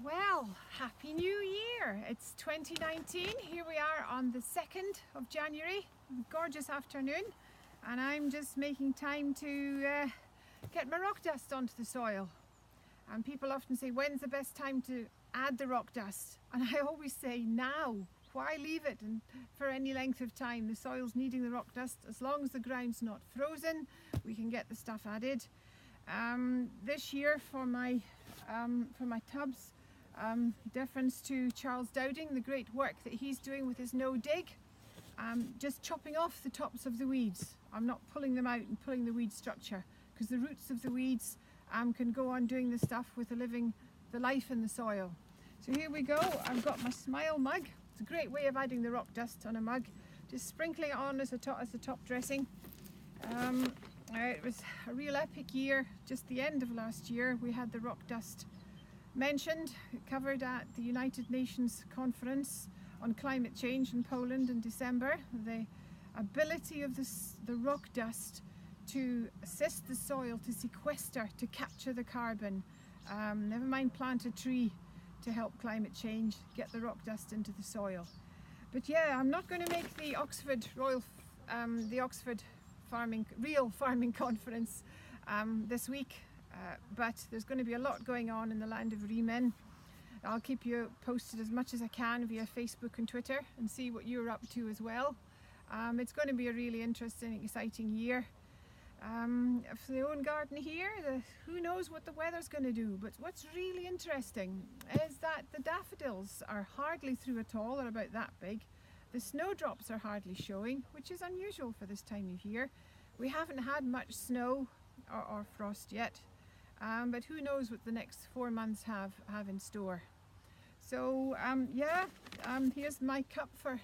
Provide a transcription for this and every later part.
Well, Happy New Year! It's 2019. Here we are on the 2nd of January. Gorgeous afternoon, and I'm just making time to get my rock dust onto the soil. And people often say, when's the best time to add the rock dust? And I always say, now. Why leave it for any length of time? The soil's needing the rock dust. As long as the ground's not frozen, we can get the stuff added. This year for my tubs, deference to Charles Dowding, the great work that he's doing with his no dig, just chopping off the tops of the weeds. I'm not pulling them out and pulling the weed structure, because the roots of the weeds can go on doing the stuff with the life in the soil. So here we go. I've got my Smile mug. It's a great way of adding the rock dust on a mug, just sprinkling it on as the top dressing. It was a real epic year. Just the end of last year, we had the rock dust mentioned, covered at the United Nations Conference on Climate Change in Poland in December. The ability of the rock dust to assist the soil to sequester, to capture the carbon. Never mind plant a tree to help climate change, get the rock dust into the soil. But yeah, I'm not going to make the Oxford Real Farming Conference this week, but there's going to be a lot going on in the land of Riemann. I'll keep you posted as much as I can via Facebook and Twitter, and see what you're up to as well. It's going to be a really interesting, exciting year. For the own garden here, who knows what the weather's going to do, but what's really interesting is that the daffodils are hardly through at all. They're about that big. The snowdrops are hardly showing, which is unusual for this time of year. We haven't had much snow or frost yet, but who knows what the next 4 months have in store. So here's my cup for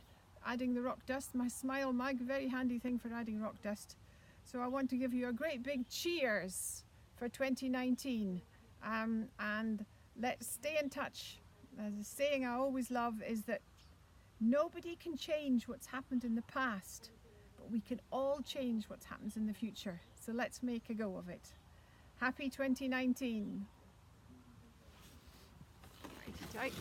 adding the rock dust, my Smile mug, very handy thing for adding rock dust. So I want to give you a great big cheers for 2019, and let's stay in touch. The saying I always love is that nobody can change what's happened in the past, but we can all change what happens in the future. So let's make a go of it. Happy 2019. Pretty tight.